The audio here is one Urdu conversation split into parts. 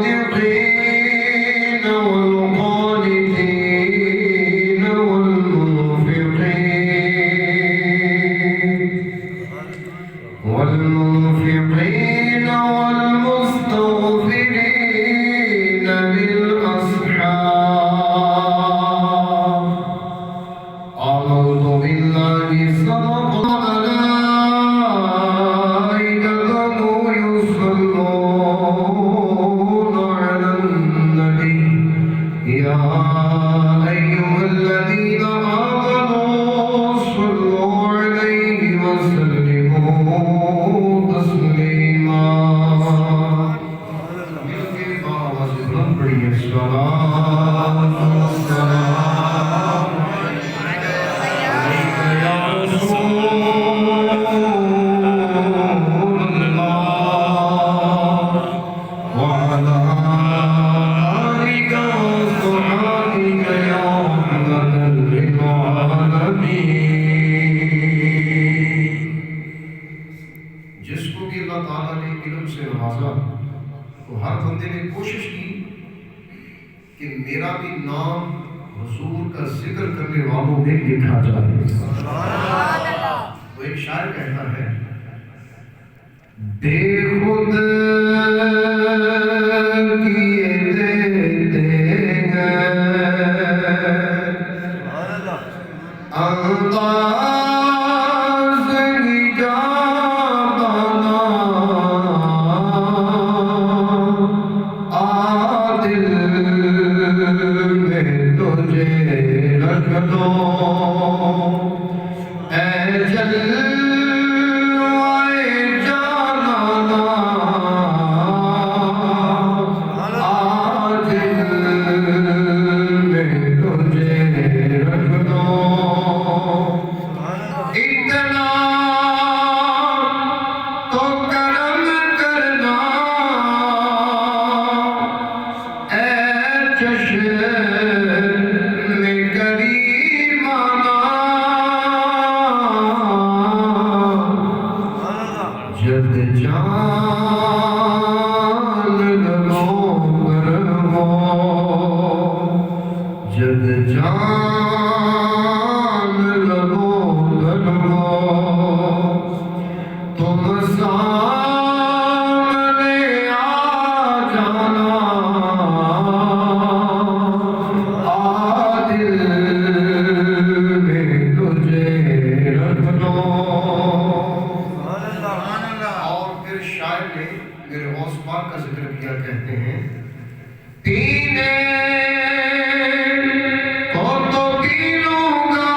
والصادقين والقانتين والمنفقين والمستغفرين بالأسحار. أعوذ بالله صدق ملائكته يصلون على النبي يا أيها الذين آمنوا صلوا عليه وسلموا تسليما. ملکے باواز بلند پڑھیے السلام جس کو کہ اللہ تعالیٰ نے علم سے نوازا تو ہر بندے نے کوشش کی کہ میرا بھی نام حضور کا ذکر کرنے والوں میں لکھا جائے. تو ایک شاعر کہتا ہے بے خود کیے دیتے ہیں انداز ہی جانا عادل میں تجھے رکھ دو اے جلوائے جانانا عادل میں تجھے رکھ دو. اتنا تو کرم کرنا اے چشم کریمانہ جد جان لگو کرو جد جان لگو کرو تم سامنے آ جانا عادل میں تجھے رکھ دو. اور پھر شاعر نے میرے غوث پاک کا ذکر کیا کہتے ہیں پینے کو تو پی لوں گا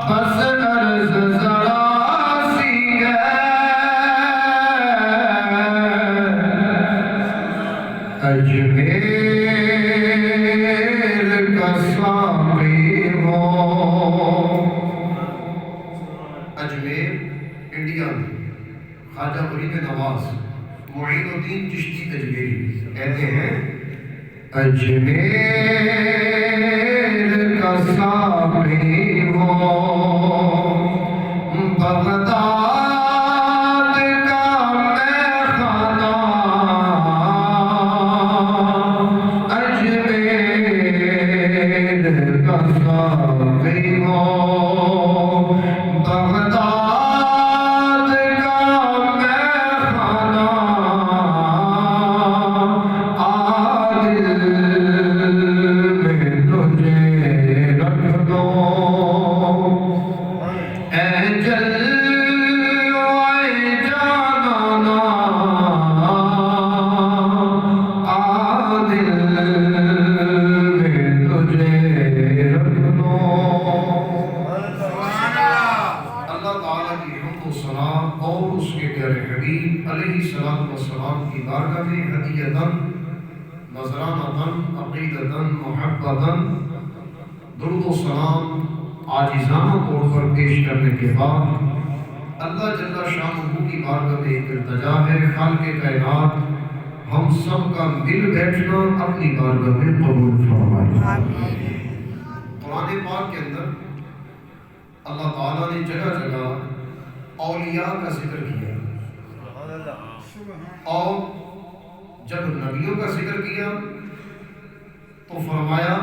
بس عرض ذرا سی ہے اجمیر کا ساقی ہو. اجمیر انڈیا میں خواجہ فرید نواز معین الدین چشتی اجمیری کہتے ہیں اجمیر کا ساقی ہو بغداد کا میخانہ اجمیر کا ساقی ہو بغداد کا میخانہ عادل میں تجھے رکھ دو اے جلوائے جانانا عادل میں تجھے رکھ دو. اللہ تعالیٰ کی حمد و ثنا اور اس کے پیارے حبیب علیہ السلام کی بارگاہ میں ہدیۃً نذرانۃً عقیدۃً محبۃً درود و سلام عاجزانہ طور پر پیش کرنے کے بعد اللہ جل شانہ کی بارگاہ میں ایک التجا ہے خالق کائنات ہم سب کا مل بیٹھنا اپنی بارگاہ میں قبول فرمائے. قرآن پاک کے اندر اللہ تعالیٰ نے جگہ جگہ اولیاء کا ذکر کیا اور جب نبیوں کا ذکر کیا تو فرمایا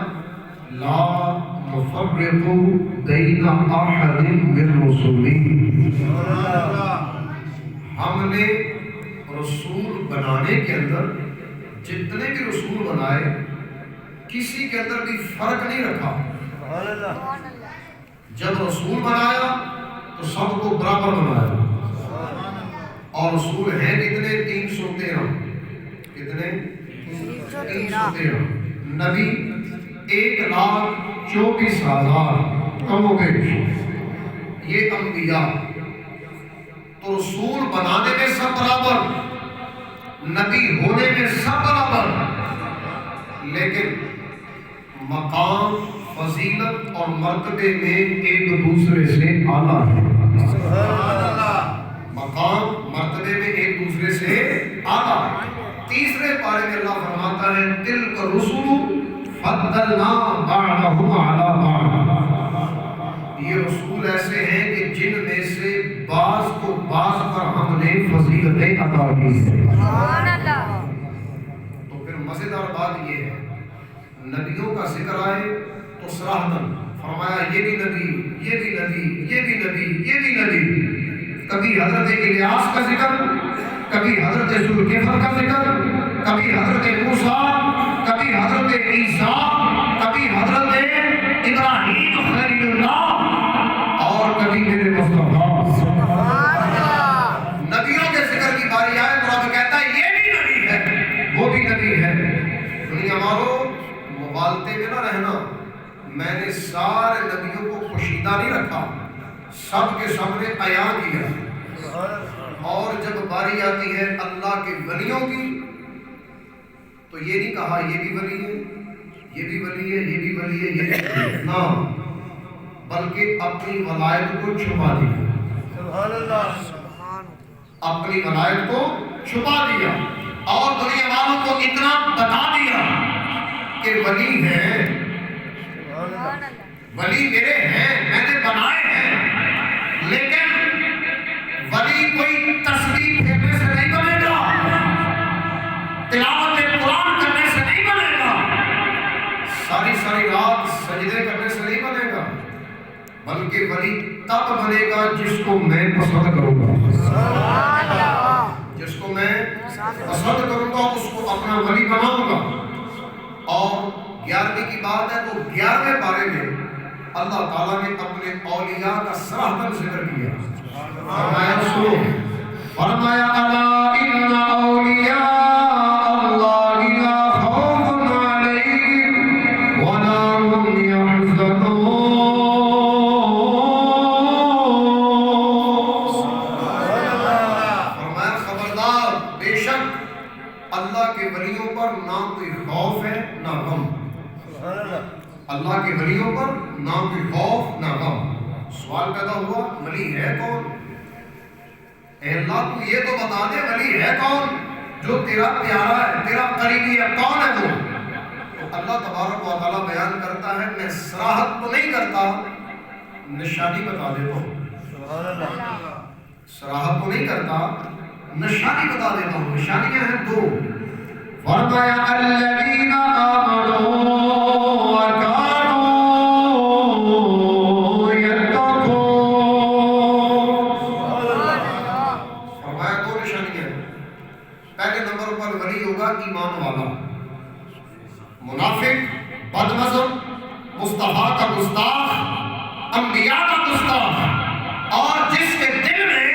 لا نفرق بین احد من رسولی، ہم نے رسول بنانے کے اندر جتنے بھی رسول بنائے کسی کے اندر بھی فرق نہیں رکھا۔ جب رسول بنایا تو سب کو برابر بنایا، اور رسول ہیں کتنے؟ 313۔ کتنے؟ 313۔ نبی 1,24,000 کم ہو گئے، یہ انبیاء۔ تو رسول بنانے میں سب برابر، نبی ہونے میں سب برابر، لیکن مقام، فضیلت اور مرتبے میں ایک دوسرے سے اعلیٰ ہے۔ مقام مرتبے میں ایک دوسرے سے اعلیٰ ہے۔ تیسرے پارے میں اللہ فرماتا ہے تلک الرسل فضلنا بعضهم علی بعض، یہ رسول ایسے ہیں کہ جن میں سے بعض کو بعض پر ہم نے فضیلتیں عطا کی ہیں۔ تو پھر مزیدار بات یہ ہے، نبیوں کا ذکر آئے تو صراحتاً فرمایا یہ بھی نبی، یہ بھی نبی، یہ بھی نبی، یہ بھی نبی۔ کبھی حضرت الیاس کا ذکر، کبھی حضرت ذوالکفل کا ذکر، کبھی حضرت موسیٰ، کبھی حضرت عیسیٰ، کبھی حضرت ابراہیم خلیل اللہ، اور کبھی میرے مصطفیٰ۔ نبیوں کے ذکر کی باری آئے تو رب کہتا ہے یہ بھی نبی ہے، وہ بھی نبی ہے۔ دنیا والوں مغالطے میں نہ رہنا، میں نے سارے نبیوں کو پوشیدہ نہیں رکھا، سب کے سامنے عیاں کیا، اور جب باری آتی ہے اللہ کے ولیوں کی تو یہ نہیں کہا یہ بھی ولی ہے، یہ بھی ولی ہے، یہ بھی ولی ہے، یہ بھی نہ، بلکہ اپنی ولایت کو چھپا دیا، اپنی ولایت کو چھپا دیا، اور دنیا والوں کو اتنا بتا دیا کہ ولی ہے، ولی میرے ہیں، میں نے بنائے ہیں، لیکن ولی کوئی تسبیح پھیرنے سے نہیں بنے گا، تلاوت قرآن کرنے سے نہیں بنے گا، ساری رات سجدے کرنے سے نہیں بنے گا، بلکہ ولی تب بنے گا جس کو میں پسند کروں گا، جس کو میں پسند کروں گا اس کو اپنا ولی بناؤں گا۔ اور 11ویں کی بات ہے تو 11ویں بارے میں اللہ تعالیٰ نے اپنے اولیاء کا صراحتاً ذکر کیا، فرمایا سنو، فرمایا الا ان اولیاء اللہ لا خوف علیہم ولا هم يحزنون، فرمایا خبردار، بے شک اللہ کے ولیوں پر نہ کوئی خوف ہے نہ غم، اللہ کے ولیوں پر نہ کوئی خوف نہ غم۔ سوال پیدا ہوا ولی ہے کون؟ اے اللہ تو یہ تو بتا دے ولی ہے کون جو تیرا پیارا ہے، تیرا قریبی ہے، کون ہے وہ؟ تو اللہ تبارک و تعالیٰ بیان کرتا ہے میں صراحت تو نہیں کرتا، نشانی بتا دیتا ہوں، صراحت تو نہیں کرتا، نشانی بتا دیتا ہوں۔ نشانیاں ہیں 2، فرمایا الذین آمنوا ایمان والا، منافق، بد مذہب، مصطفیٰ کا گستاخ، انبیاء کا گستاخ، اور جس کے دل میں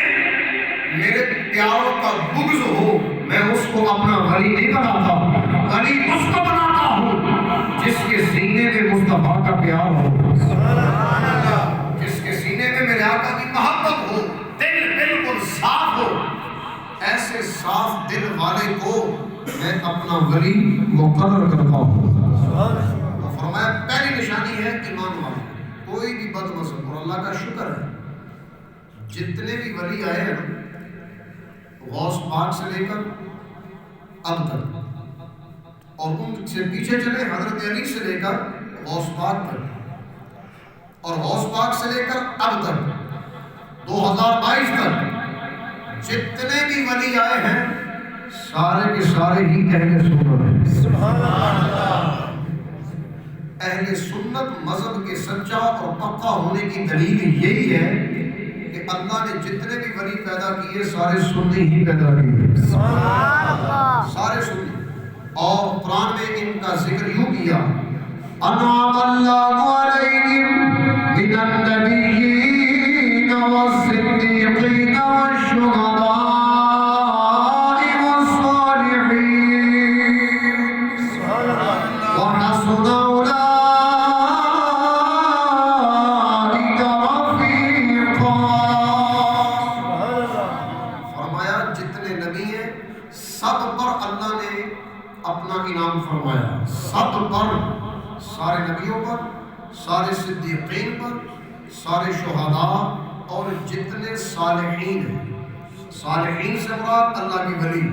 میرے پیاروں کا بغض ہو میں اس کو اپنا ولی نہیں بناتا، ولی اس کو بناتا ہوں جس کے سینے میں مصطفیٰ کا پیار ہو، جس کے سینے میں میرے آقا کی محبت ہو، دل بالکل صاف ہو۔ ایسے صاف دل والے کو میں اپنا ولی مقرر کرتا ہوں۔ تو فرمایا پہلی نشانی ہے ایمان والا، کوئی بھی بد مذہب، اور اللہ کا شکر ہے جتنے بھی ولی آئے ہیں غوث پاک سے لے کر اب تک، اور ان سے پیچھے چلے حضرت علی سے لے کر غوث پاک تک، اور غوث پاک سے لے کر اب تک 2022 تک جتنے بھی ولی آئے ہیں سارے کے سارے ہی اہل سنت ہیں. سبحان اللہ. اہل سنت مذہب کے سچا اور پکا ہونے کی دلیل یہی ہے کہ اللہ نے جتنے بھی ولی پیدا کیے سارے سنی ہی پیدا کیے. سبحان اللہ. سارے سنی. اور قرآن میں ان کا ذکر یوں کیا انعم اللہ علیہم من النبیین والصدیقین والشہداء فرمایا. سب پر، سارے نبیوں پر، سارے صدیقین پر، سارے شہداء اور جتنے صالحین ہیں. صالحین سے مراد اللہ کے ولی،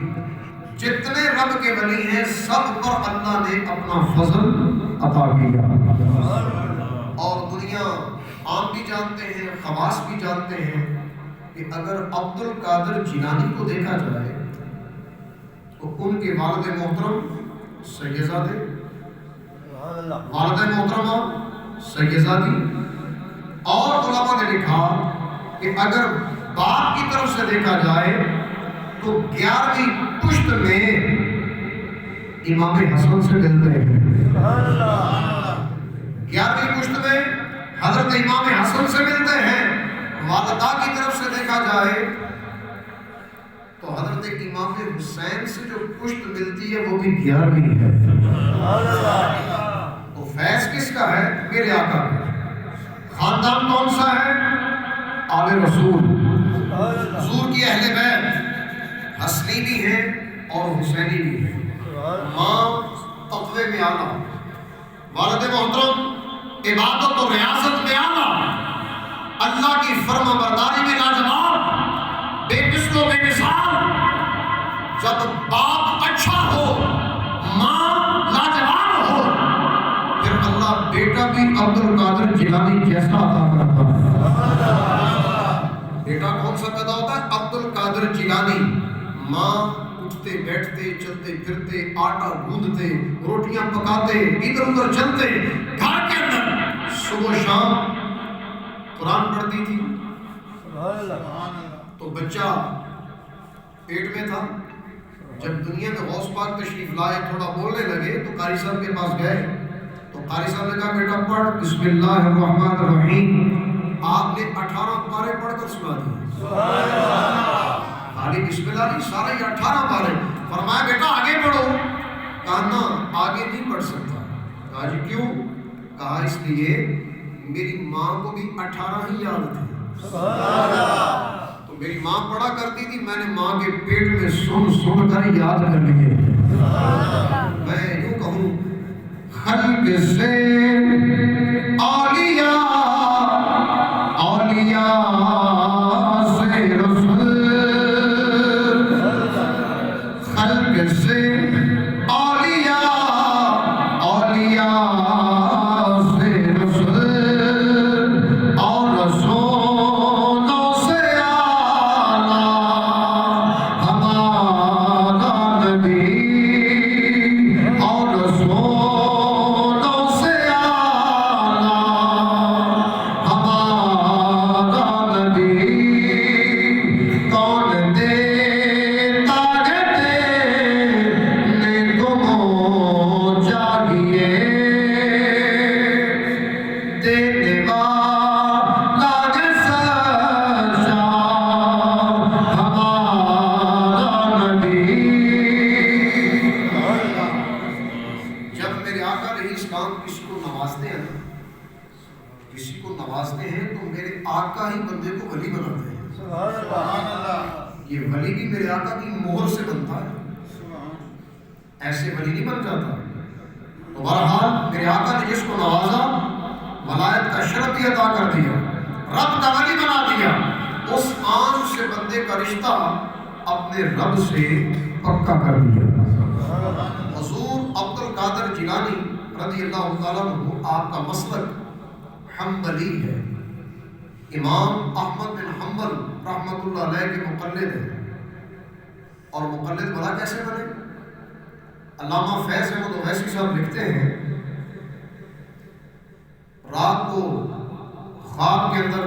جتنے رب کے ولی ہیں سب پر اللہ نے اپنا فضل عطا کیا. اور دنیا عام بھی جانتے ہیں، خواص بھی جانتے ہیں کہ اگر عبد القادر جیلانی کو دیکھا جائے تو ان کے والد محترم سیدزادے، والدہ محترمہ سیدزادی، اور علماء نے لکھا کہ اگر باپ کی طرف سے دیکھا جائے تو 11ویں پشت میں امام حسن سے ملتے ہیں. 11ویں پشت میں حضرت امام حسن سے ملتے ہیں. والدہ کی طرف سے دیکھا جائے تو حضرت امام حسین سے جو پشت ملتی ہے وہ بھی 11ویں ہے. تو فیض کس کا ہے؟ میرے آقا کا. خاندان کون سا ہے؟ آل رسول. حضور کی اہل بیت حسنی بھی ہیں اور حسینی بھی ہیں. ماں تقوی میں آنا، والد محترم عبادت و ریاست میں آنا، اللہ کی فرما برداری میں لاجواب، بے مثل و بے مثال. جب باپ اچھا ہو، ماں لاجواب ہو، پھر اللہ بیٹا بھی عبد القادر جیلانی جیسا عطا کرتا ہے. بیٹا کون سا پیدا ہوتا ہے؟ عبد القادر جیلانی. ماں اٹھتے بیٹھتے چلتے پھرتے آٹا گوندتے روٹیاں پکاتے ادھر ادھر چلتے گھر کے اندر صبح شام قرآن پڑھتی تھی. تو بچہ پیٹ میں تھا. جب دنیا میں غوث پاک تشریف لائے تھوڑا بولنے لگے تو قاری صاحب کے پاس گئے تو قاری صاحب نے کہا بیٹا پڑھ بسم اللہ الرحمن الرحیم. آپ نے 18 پارے پڑھ کر سنا دیے. خالی بسم اللہ نہیں، سارے 18 پارے. فرمایا بیٹا آگے پڑھو. کہا نا آگے نہیں پڑھ سکتا. کہا جی کیوں؟ کہا اس لیے میری ماں کو بھی 18 ہی یاد تھے. تو میری ماں پڑھا کرتی تھی، میں نے ماں کے پیٹ میں سن کر یاد کر لیے. میں یوں کہوں خلق سے اولیاء، اولیاء سے رسول، خلق سے اولیاء، اولیاء سے رسول، اور رسولوں سے اعلیٰ ہمارا نبی، اور رسولوں سے اعلیٰ ہمارا نبی. کون دیتا ہے دینے کو چاہیے، دینے والا ہے سچا ہمارا نبی. جب میرے آقا علیہ السلام کسی کو نوازتے ہیں، کسی کو نوازتے ہیں تو میرے آقا ہی بندے کو ولی بناتے ہیں. یہ ولی بھی میرے آقا کی مہر سے بنتا ہے، ایسے ولی نہیں بن جاتا. تو بہرحال میرے آقا نے جس کو نوازا ولایت کا شرف بھی عطا کر دیا، رب کا ولی بنا دیا. اس آن سے بندے کا رشتہ اپنے رب سے پکا کر دیا. حضور عبد القادر جیلانی رضی اللہ تعالیٰ عنہ آپ کا مسلک حنبلی ہے. امام احمد بن حنبل رحمۃ اللہ علیہ کے مقلد ہیں. اور مقلد بھلا کیسے بنے؟ علامہ فیض احمد اویسی صاحب لکھتے ہیں رات کو خواب کے اندر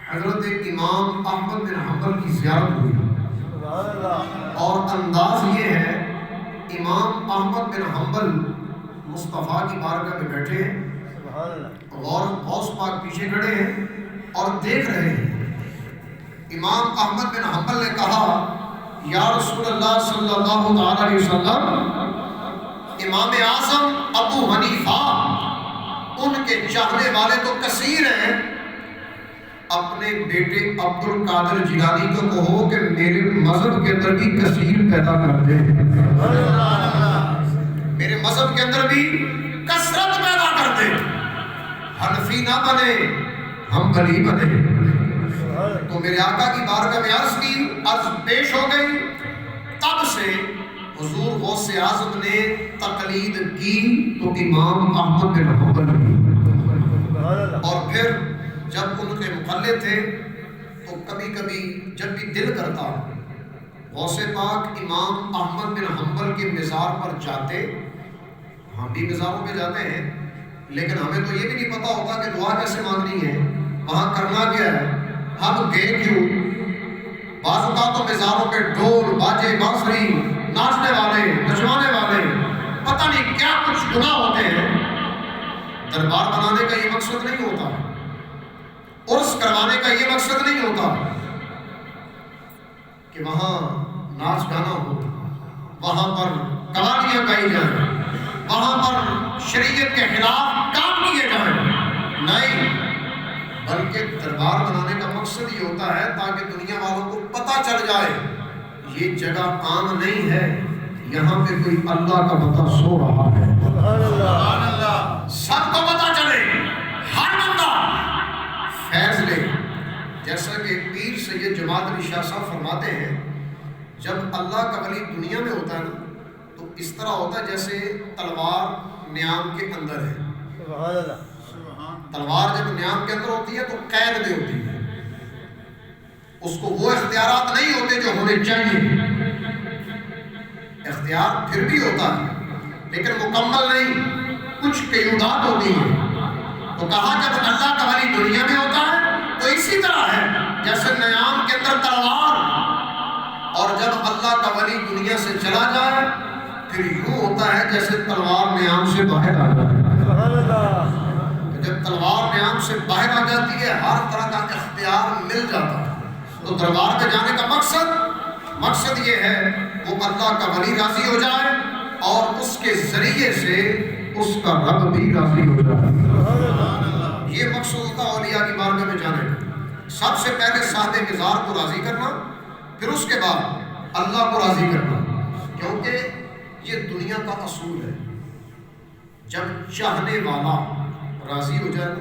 حضرت امام احمد بن حنبل کی زیارت ہوئی اور انداز یہ ہے امام احمد بن حنبل مصطفیٰ کی بارگاہ میں بیٹھے ہیں اور غوث پاک پیچھے کھڑے ہیں اور دیکھ رہے ہیں۔ امام احمد بن حنبل نے کہا یا رسول اللہ صلی اللہ علیہ وسلم، امام اعظم ابو حنیفہ ان کے چاہنے والے تو کثیر ہیں، اپنے بیٹے عبد القادر جیلانی کو کہو کہ میرے مذہب کے اندر بھی کثیر پیدا کر دے، میرے مذہب کے اندر بھی کثرت پیدا کر دے، حنفی نہ بنے حنبلی بنے۔ تو میرے آقا کی بارگاہ میں عرض پیش ہو گئی۔ تب سے حضور غوث اعظم نے تقلید کی تو امام احمد بن حنبل کی، اور پھر جب ان کے مقلد تھے تو کبھی کبھی جب بھی دل کرتا غوث پاک امام احمد بن حنبل کے مزار پر جاتے، ہم بھی مزاروں پہ جاتے ہیں لیکن ہمیں تو یہ بھی نہیں پتا ہوتا کہ دعا کیسے مانگنی ہے، وہاں کرنا کیا ہے، ہم گئے کیوں؟ بعض اوقات تو مزاروں پہ ڈھول باجے بانسری ناچنے والے نچوانے والے پتہ نہیں کیا کچھ گناہ ہوتے ہیں۔ دربار بنانے کا یہ مقصد نہیں ہوتا، عرس کروانے کا یہ مقصد نہیں ہوتا کہ وہاں ناچ گانا ہو، وہاں پر قوالیاں گائی جائیں، وہاں پر شریعت کے خلاف کام کیے جائیں، نہیں، بلکہ دربار بنانے کا مقصد یہ ہوتا ہے تاکہ دنیا والوں کو پتہ چل جائے یہ جگہ عام نہیں ہے، یہاں پہ کوئی اللہ کا بندہ سو رہا ہے، سب کو پتہ چلے، ہر بندہ فیض لے۔ جیسا کہ پیر سید جماعت علی شاہ صاحب فرماتے ہیں جب اللہ کا ولی دنیا میں ہوتا ہے تو اس طرح ہوتا ہے جیسے تلوار نیام کے اندر ہے۔ تلوار جب نیام کے اندر ہوتی ہے تو قید میں ہوتی ہے، اس کو وہ اختیارات نہیں ہوتے جو ہونے چاہیے، اختیار پھر بھی ہوتا ہے لیکن مکمل نہیں، کچھ قیودات ہوتی ہیں۔ تو کہا جب اللہ کا ولی دنیا میں ہوتا ہے تو اسی طرح ہے جیسے نیام کے اندر تلوار، اور جب اللہ کا ولی دنیا سے چلا جائے پھر یوں ہوتا ہے جیسے تلوار نیام سے باہر آ جائے۔ جب تلوار نیام سے باہر آ جاتی ہے ہر طرح کا اختیار مل جاتا ہے۔ تو دربار پہ جانے کا مقصد یہ ہے وہ اللہ کا ولی راضی ہو جائے اور اس کے ذریعے سے اس کا رب بھی راضی ہو جائے، یہ مقصد ہوتا ہے اولیاء کی بارگاہ میں جانے کا۔ سب سے پہلے صاحب مزار کو راضی کرنا، پھر اس کے بعد اللہ کو راضی کرنا، کیونکہ یہ دنیا کا اصول ہے، جب چاہنے والا راضی ہو جائے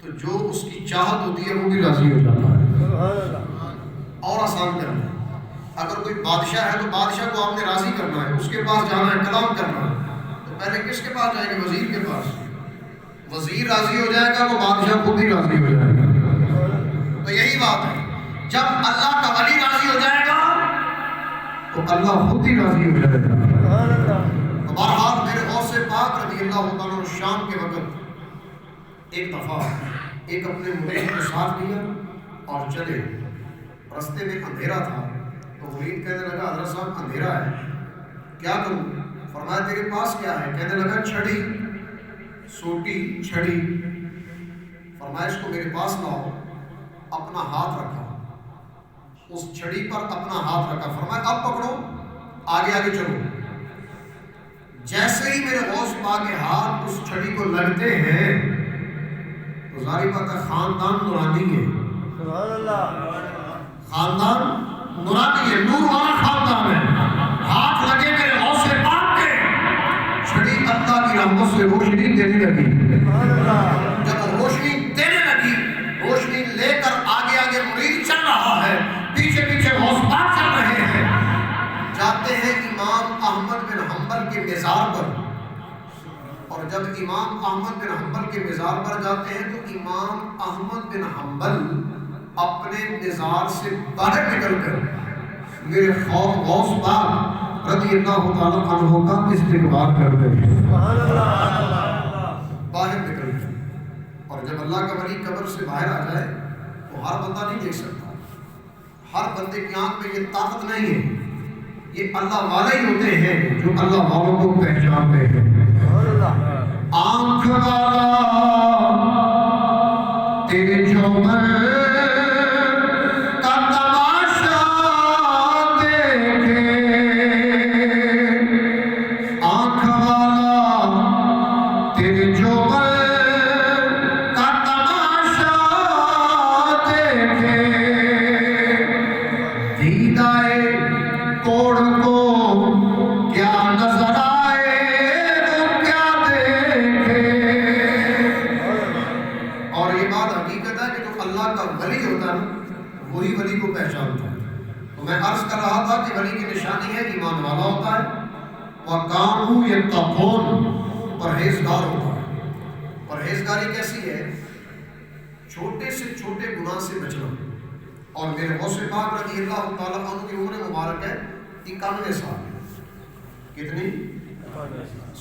تو جو اس کی چاہت ہوتی ہے وہ بھی راضی ہو جاتا ہے۔ اور آسان کرنا ہے، اگر کوئی بادشاہ ہے تو بادشاہ کو آپ نے راضی کرنا ہے، اس کے پاس جانا ہے، کلام کرنا ہے، تو پہلے کس کے پاس جائیں گے؟ وزیر کے پاس۔ وزیر راضی ہو جائے گا تو بادشاہ خود ہی راضی ہو جائے گا۔ تو یہی بات ہے، جب اللہ کا ولی راضی ہو جائے گا تو اللہ خود ہی راضی ہو جائے گا۔ تو بہرحال میرے غوث پاک رضی اللہ تعالیٰ عنہ شام کے وقت ایک دفعہ ایک اپنے مرید کو ساتھ لیا اور چلے، رستے میں اندھیرا تھا تو مرید کہنے لگا حضرت صاحب اندھیرا ہے کیا کروں؟ فرمایا تیرے پاس کیا ہے؟ کہنے لگا چھڑی، سوٹی چھڑی۔ فرمایا اس کو میرے پاس لاؤ۔ اپنا ہاتھ رکھا، اس چھڑی پر اپنا ہاتھ رکھا، فرمایا اب پکڑو، آگے آگے چلو۔ جیسے ہی میرے غوث پاک کے ہاتھ اس چھڑی کو لگتے ہیں تو ظاہر بات ہے خاندان نورانی ہے، خاندان نورانی ہے، نور والا خاندان ہے۔ ہاتھ لگے میرے غوث پاک کے، چھڑی اللہ کی رحمت سے روشنی دینے لگی۔ جب روشنی دینے لگی، روشنی لے کر آگے آگے مرید چل رہا ہے، پیچھے پیچھے غوث پاک چل رہے ہیں۔ جاتے ہیں امام احمد بن حنبل کے مزار پر، اور جب امام احمد بن حنبل کے مزار پر جاتے ہیں تو امام احمد بن حنبل اپنے نظار سے باہر نکل کر میرے غوث پاک رضی اللہ تعالیٰ عنہ کا استقبال کرتے ہیں باہر نکل کر. اور جب اللہ کا ولی قبر سے باہر آ جائے تو ہر بندہ نہیں دیکھ سکتا. ہر بندے کی آنکھ میں یہ طاقت نہیں ہے. یہ اللہ والے ہی ہوتے ہیں جو اللہ والوں کو پہچانتے ہیں. آنکھ والا تیرے چوبر کا تماشا دیکھے. آنکھ والا تیرے چوبر کا تماشا دیکھے. دیدائے کوڑ کو کیا نظر آئے وہ کیا دیکھے. اور یہ بات حقیقت ہے کہ جو اللہ کا ولی ہوتا ہے وہی ولی کو پہچانتا ہے. تو میں عرض کر رہا تھا کہ ولی کی نشانی ہے ایمان والا ہوتا ہے وَكَانُوا يَتَّقُونَ پرہیزگار ہوتا ہے. پرہیزگاری کیسی ہے؟ چھوٹے سے چھوٹے گناہ سے بچنا. اور میرے غوث پاک رضی اللہ تعالیٰ عنہ کی عمر مبارک ہے 91 سال. کتنی؟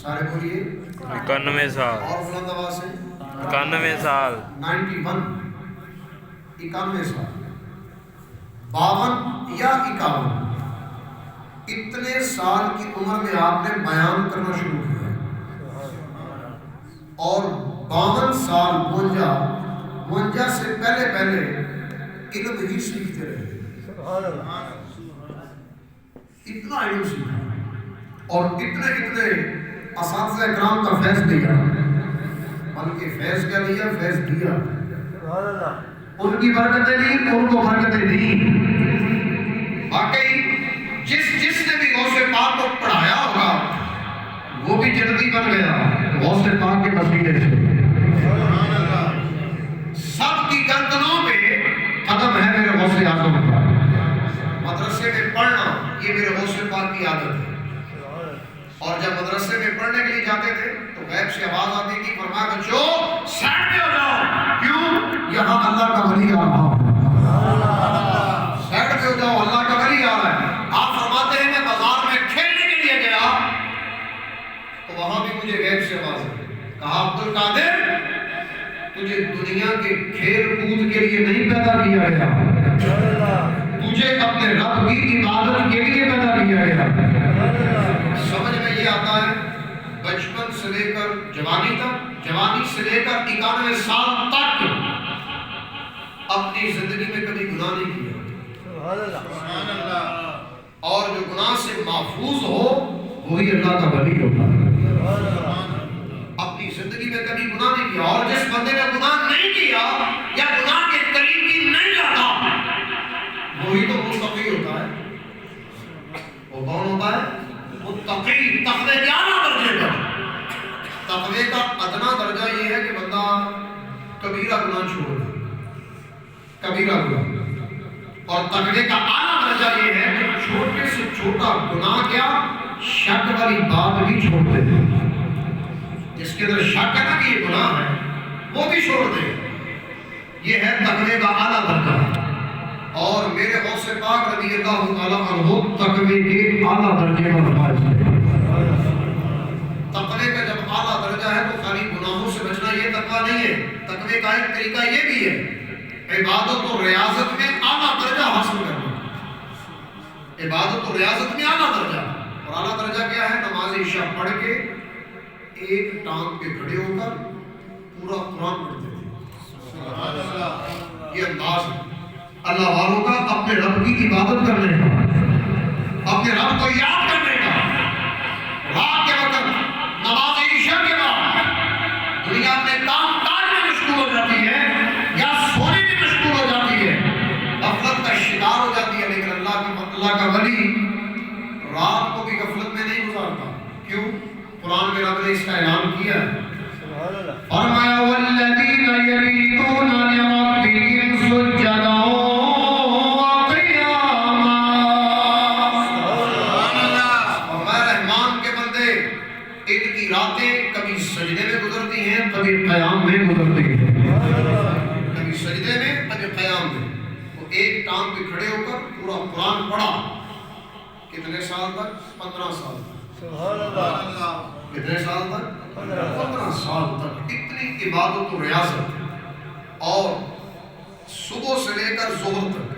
سارے بولیے 91 سال. اور بلند آواز سے 91 سال. 91 91 سال 52 یا 51 اتنے سال کی عمر میں آپ نے بیان کرنا شروع کیا. اور 52 سال 52 سے پہلے علم ہی سیکھتے رہے. اتنا علم سیکھا اور اتنے اساتذہ اکرام کا فیض دیا. بلکہ فیض کیا دیا؟ فیض دیا. ان کی برکتیں نہیں ان کو برکتیں دی. واقعی جس نے بھی غوث پاک کو پڑھایا ہوگا وہ بھی جنتی بن گیا غوث پاک کے وسیلے سے. سب کی گردنوں پہ قدم ہے میرے غوث اعظم کا. مدرسے میں پڑھنا یہ میرے غوث پاک کی عادت ہے. اور جب مدرسے میں پڑھنے کے لیے جاتے تھے تو غیب سے آواز آتی تھی فرمایا بچوں سائڈ پہ ہو جاؤ. کیوں؟ یہاں اللہ کا ولی آ رہا ہے. سائڈ پہ ہو جاؤ اللہ کا ولی آ رہا ہے. آپ فرماتے ہیں میں بازار میں کھیلنے کے لیے گیا تو وہاں بھی مجھے غیب سے آواز آئی. کہا عبد القادر تجھے دنیا کے کھیل کود کے لیے نہیں پیدا کیا گیا. تجھے اپنے رب کی عبادت کے لیے پیدا کیا گیا. سمجھ میں یہ آتا ہے بچپن سے لے کر جوانی تک جوانی سے لے کر 91 سال تک اپنی زندگی میں کبھی گناہ نہیں کیا. اور جو گناہ سے محفوظ ہو وہی اللہ کا ولی ہوتا ہے. اپنی زندگی میں کبھی گناہ نہیں کیا. اور جس بندے نے گناہ نہیں کیا یا گناہ کے قریب بھی نہیں جاتا وہی تو متقی ہوتا ہے. وہ کون ہوتا ہے؟ متقی. تقوی کے اعلیٰ درجے کا. تقوی کا ادنا درجہ یہ ہے کہ بندہ کبیرہ گناہ چھوڑ دے. کبیرہ گناہ. اور تقوی کا اعلیٰ درجہ یہ ہے کہ چھوٹے سے چھوٹا گناہ کیا شک والی بات بھی چھوڑ دے. جس کے اندر شک ہے نا کہ یہ گناہ ہے وہ بھی چھوڑ دے. یہ ہے تقوی کا اعلیٰ درجہ. اور میرے غوث پاک رضی اللہ تعالیٰ عنہ تقوی کے اعلیٰ درجے پر فائز ہے. تقوی کا جب اعلیٰ درجہ ہے تو خالی گناہوں سے بچنا یہ تقوی نہیں ہے. تقوی کا ایک طریقہ یہ بھی ہے عبادت و ریاضت میں اعلیٰ درجہ حاصل کرنا. عبادت و ریاضت میں اعلیٰ درجہ. اور اعلیٰ درجہ کیا ہے؟ نماز عشاء پڑھ کے ایک ٹانگ پہ کھڑے ہو کر پورا قرآن پڑھتے تھے. یہ انداز ہے اللہ والوں کا اپنے رب کی عبادت کرنے کا, اپنے رب کو یاد کرنے کا. رات کے وقت نماز عشاء کے بعد دنیا اپنے کام کاج میں مشغول ہو جاتی ہے یا سونے میں مشغول ہو جاتی ہے, غفلت کا شکار ہو جاتی ہے. لیکن اللہ کا ولی رات کو بھی غفلت میں نہیں گزارتا. کیوں؟ قرآن میں رب نے اس کا اعلان کیا ہے. فرمایا والذین یبیتون لربہم سجدا وقیاما. فرمایا رحمان کے بندے ان کی راتیں کبھی سجدے میں گزرتی ہیں کبھی قیام میں گزرتی ہیں. کبھی سجدے میں کبھی قیام میں. ایک ٹانگ پہ کھڑے ہو کر پورا قرآن پڑھا. کتنے سال تک؟ 15 سال تک. سبحان اللہ. کتنے سال تک؟ 15 سال تک. اتنی عبادت و ریاضت. اور صبح سے لے کر ظہر تک